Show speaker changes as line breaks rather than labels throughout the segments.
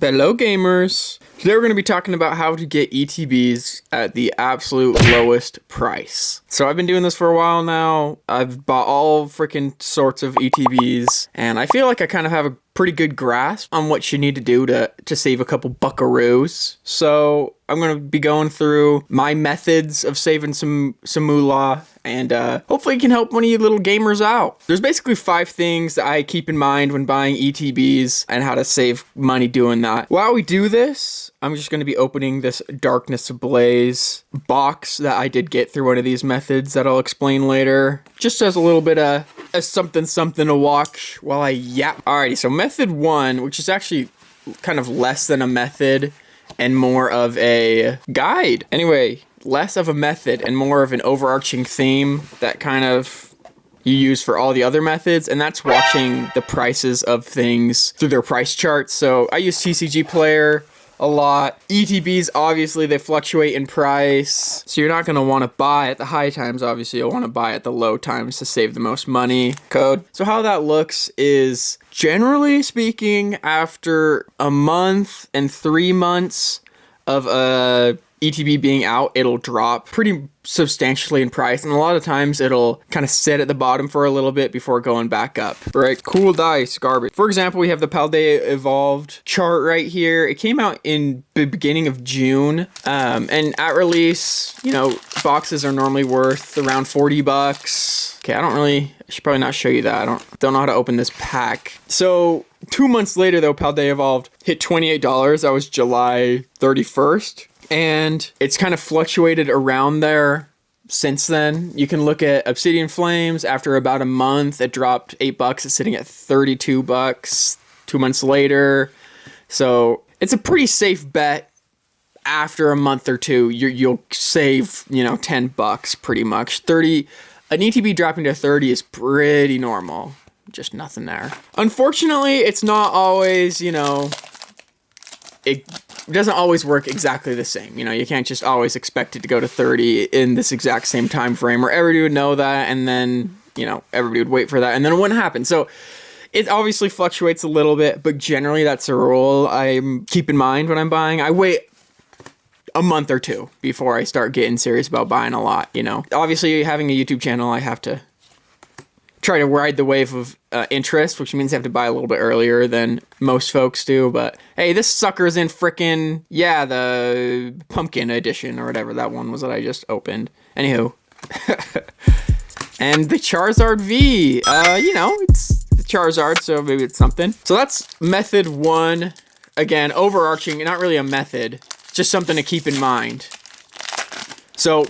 Hello gamers! Today we're going to be talking about how to get ETBs at the absolute lowest price. So I've been doing this for a while now. I've bought all freaking sorts of ETBs, and I feel like I kind of have a pretty good grasp on what you need to do to save a couple buckaroos. So I'm going to be going through my methods of saving some moolah, and hopefully it can help one of you little gamers out. There's basically 5 things that I keep in mind when buying ETBs and how to save money doing that. While we do this, I'm just going to be opening this Darkness Ablaze box that I did get through one of these methods that I'll explain later. Just as a little bit of something to watch while I yap. Alrighty, so method 1, which is actually kind of less than a method and more of a guide. Anyway, less of a method and more of an overarching theme that kind of you use for all the other methods, and that's watching the prices of things through their price charts. So I use TCG Player a lot. ETBs, obviously, they fluctuate in price, so you're not going to want to buy at the high times. Obviously, you'll want to buy at the low times to save the most money. Code. So how that looks is, generally speaking, after a month and 3 months of a ETB being out, it'll drop pretty substantially in price, and a lot of times it'll kind of sit at the bottom for a little bit before going back up. Right, cool dice, garbage. For example, we have the Paldea Evolved chart right here. It came out in the beginning of June, and at release, you know, boxes are normally worth around 40 bucks. Okay, I should probably not show you that. I don't know how to open this pack. So 2 months later though, Paldea Evolved hit $28. That was July 31st. And it's kind of fluctuated around there since then. You can look at Obsidian Flames. After about a month, it dropped $8. It's sitting at 32 bucks 2 months later. So it's a pretty safe bet. After a month or two, you'll save, you know, 10 bucks pretty much. An ETB dropping to 30 is pretty normal. Just nothing there. Unfortunately, it's not always, you know, it doesn't always work exactly the same. You know, you can't just always expect it to go to 30 in this exact same time frame where everybody would know that, and then, you know, everybody would wait for that, and then it wouldn't happen. So it obviously fluctuates a little bit, but generally that's a rule I keep in mind when I'm buying. I wait a month or two before I start getting serious about buying a lot, you know. Obviously, having a YouTube channel, I have to try to ride the wave of interest, which means I have to buy a little bit earlier than most folks do. But hey, this sucker's in frickin', yeah, the pumpkin edition or whatever that one was that I just opened. Anywho. And the Charizard V, you know, it's the Charizard, so maybe it's something. So that's method 1. Again, overarching, not really a method, just something to keep in mind. So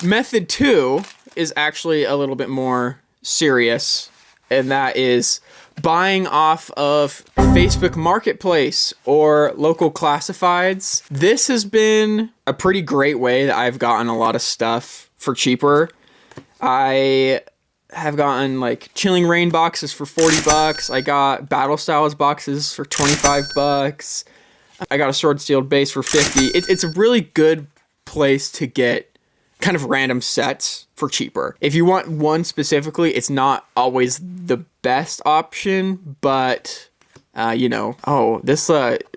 method 2 is actually a little bit more serious, and that is buying off of Facebook Marketplace or local classifieds. This has been a pretty great way that I've gotten a lot of stuff for cheaper. I have gotten like Chilling Reign boxes for 40 bucks. I got Battle Styles boxes for 25 bucks. I got a Sword Steeled base for 50. It's a really good place to get kind of random sets for cheaper. If you want one specifically, it's not always the best option, but you know, oh, this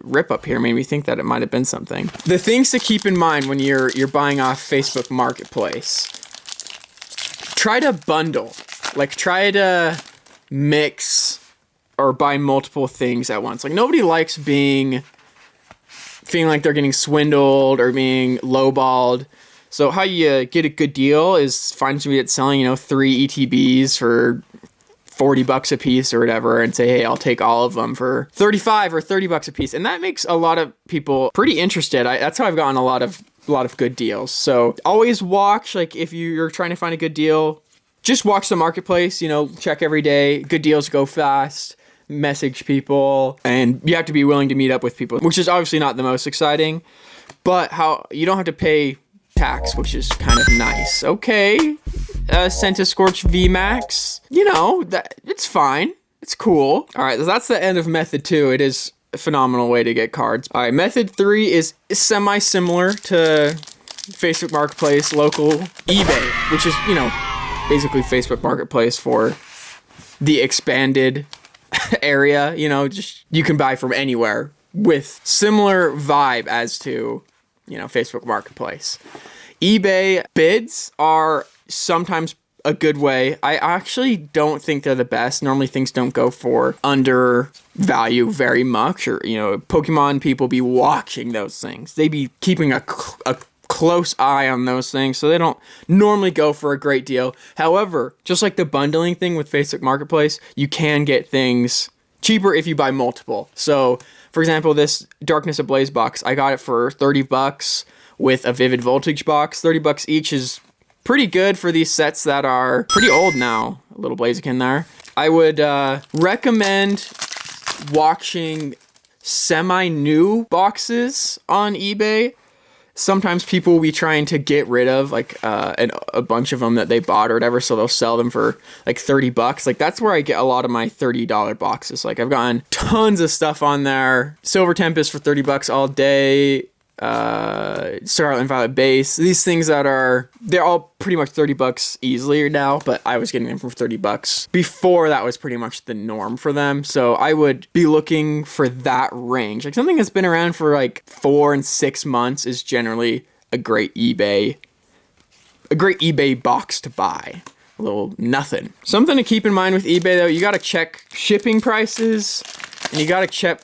rip up here made me think that it might have been something. The things to keep in mind when you're buying off Facebook Marketplace: try to bundle, like try to mix or buy multiple things at once. Like, nobody likes feeling like they're getting swindled or being lowballed. So how you get a good deal is find somebody that's selling, you know, 3 ETBs for 40 bucks a piece or whatever, and say, hey, I'll take all of them for 35 or 30 bucks a piece. And that makes a lot of people pretty interested. That's how I've gotten a lot of good deals. So always watch, like, if you're trying to find a good deal, just watch the marketplace, you know, check every day. Good deals go fast. Message people, and you have to be willing to meet up with people, which is obviously not the most exciting, but how you don't have to pay tax, which is kind of nice. Okay, Centiskorch VMAX, you know, that it's fine. It's cool. All right, that's the end of method 2. It is a phenomenal way to get cards. All right, method 3 is semi-similar to Facebook Marketplace, local eBay, which is, you know, basically Facebook Marketplace for the expanded area. You know, just you can buy from anywhere with similar vibe as to, Facebook Marketplace. eBay bids are sometimes a good way. I actually don't think they're the best. Normally things don't go for under value very much, or, Pokemon people be watching those things. They be keeping a close eye on those things, so they don't normally go for a great deal. However, just like the bundling thing with Facebook Marketplace, you can get things cheaper if you buy multiple. So, for example, this Darkness Ablaze box, I got it for $30 with a Vivid Voltage box. $30 each is pretty good for these sets that are pretty old now. A little Blaziken there. I would recommend watching semi-new boxes on eBay. Sometimes people will be trying to get rid of like a bunch of them that they bought or whatever, so they'll sell them for like $30. Like that's where I get a lot of my $30 boxes. Like I've gotten tons of stuff on there. Silver Tempest for $30 all day. Scarlet and Violet base. These things they're all pretty much $30 easily now, but I was getting them for $30. Before that was pretty much the norm for them. So I would be looking for that range. Like something that's been around for like 4 and 6 months is generally a great eBay box to buy. A little nothing. Something to keep in mind with eBay though, you gotta check shipping prices and you gotta check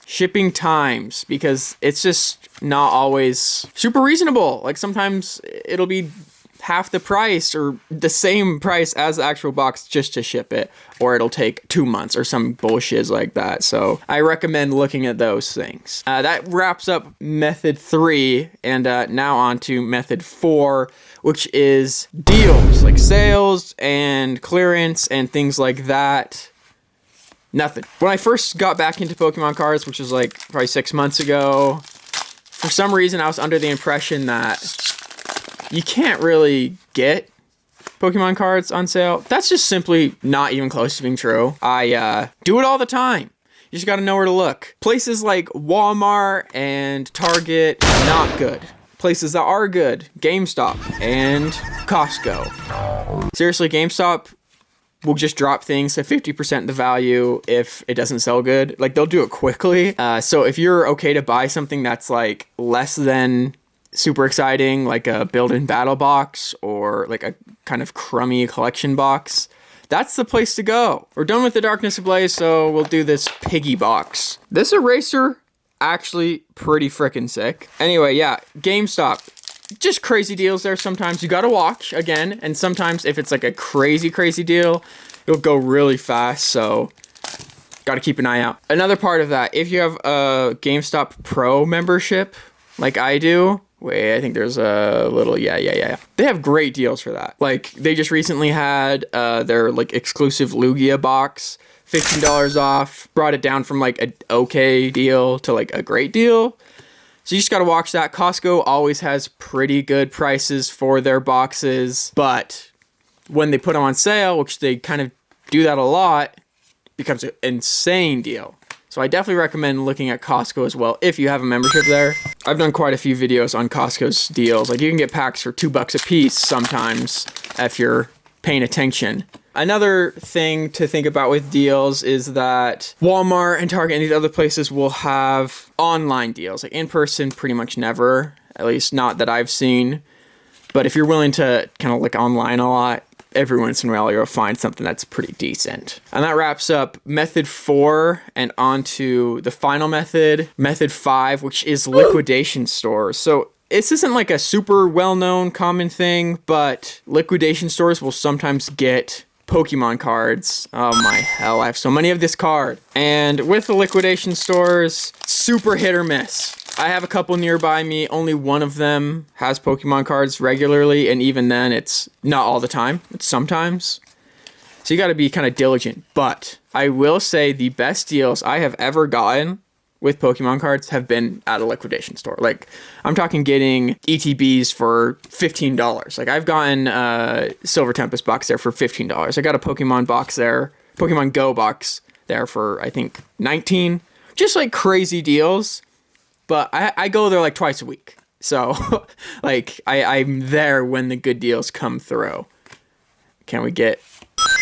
shipping times, because it's just not always super reasonable. Like sometimes it'll be half the price or the same price as the actual box just to ship it, or it'll take 2 months or some bullshit like that. So I recommend looking at those things. That wraps up method 3, and now on to method 4, which is deals, like sales and clearance and things like that. Nothing. When I first got back into Pokemon cards, which was like probably 6 months ago, for some reason I was under the impression that you can't really get Pokemon cards on sale. That's just simply not even close to being true. I do it all the time. You just gotta know where to look. Places like Walmart and Target, not good. Places that are good, GameStop and Costco. Seriously, GameStop will just drop things to 50% the value if it doesn't sell good. Like they'll do it quickly. So if you're okay to buy something that's like less than super exciting, like a build-in battle box or like a kind of crummy collection box, that's the place to go. We're done with the Darkness Ablaze, so we'll do this piggy box. This eraser, actually pretty freaking sick. Anyway, yeah, GameStop. Just crazy deals there sometimes. You gotta watch, again, and sometimes if it's like a crazy deal, it'll go really fast, so gotta keep an eye out. Another part of that, if you have a GameStop Pro membership, like I do, wait, I think there's a little, yeah. They have great deals for that. Like, they just recently had their, like, exclusive Lugia box, $15 off, brought it down from, like, an okay deal to, like, a great deal. So you just gotta watch that. Costco always has pretty good prices for their boxes, but when they put them on sale, which they kind of do that a lot, it becomes an insane deal. So I definitely recommend looking at Costco as well if you have a membership there. I've done quite a few videos on Costco's deals. Like you can get packs for $2 a piece sometimes if you're paying attention. Another thing to think about with deals is that Walmart and Target and these other places will have online deals. Like in person, pretty much never, at least not that I've seen. But if you're willing to kind of look online a lot, every once in a while you'll find something that's pretty decent. And that wraps up method 4 and on to the final method, method 5, which is liquidation stores. So this isn't like a super well-known common thing, but liquidation stores will sometimes get Pokemon cards. Oh my hell, I have so many of this card. And with the liquidation stores, super hit or miss. I have a couple nearby me. Only one of them has Pokemon cards regularly, and even then, it's not all the time. It's sometimes. So you gotta be kind of diligent. But I will say the best deals I have ever gotten with Pokemon cards have been at a liquidation store. Like, I'm talking getting ETBs for $15. Like, I've gotten Silver Tempest box there for $15. I got a Pokemon box there, Pokemon Go box there for, I think, $19. Just, like, crazy deals. But I go there, like, twice a week. So, like, I'm there when the good deals come through. Can we get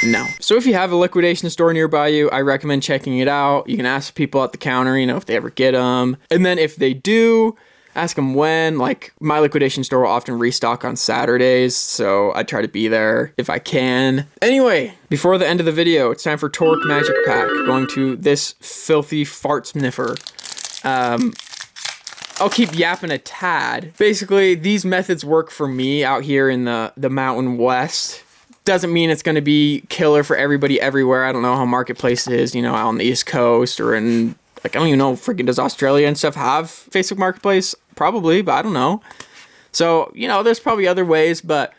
No. So if you have a liquidation store nearby you, I recommend checking it out. You can ask people at the counter, you know, if they ever get them. And then if they do, ask them when. Like, my liquidation store will often restock on Saturdays, so I try to be there if I can. Anyway, before the end of the video, it's time for Torque Magic Pack. Going to this filthy fart sniffer. I'll keep yapping a tad. Basically, these methods work for me out here in the Mountain West. Doesn't mean it's going to be killer for everybody everywhere. I don't know how Marketplace is, you know, out on the East Coast or in, like, I don't even know, freaking does Australia and stuff have Facebook Marketplace? Probably, but I don't know. So, you know, there's probably other ways, but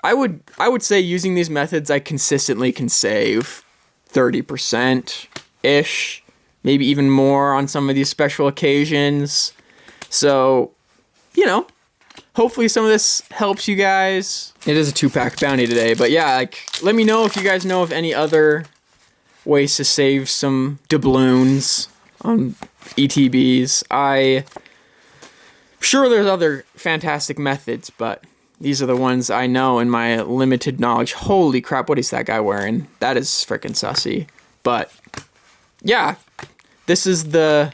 I would say using these methods, I consistently can save 30%-ish, maybe even more on some of these special occasions. So, you know, hopefully some of this helps you guys. It is a 2-pack bounty today, but yeah, like, let me know if you guys know of any other ways to save some doubloons on ETBs. I'm sure there's other fantastic methods, but these are the ones I know in my limited knowledge. Holy crap, what is that guy wearing? That is freaking sussy. But yeah, this is the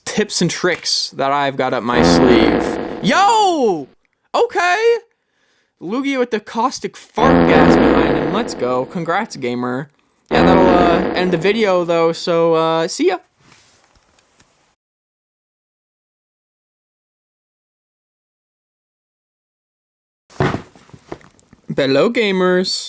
tips and tricks that I've got up my sleeve. Yo! Okay! Lugia with the caustic fart gas behind him. Let's go. Congrats, gamer. Yeah, that'll end the video, though, so see ya. Hello, gamers.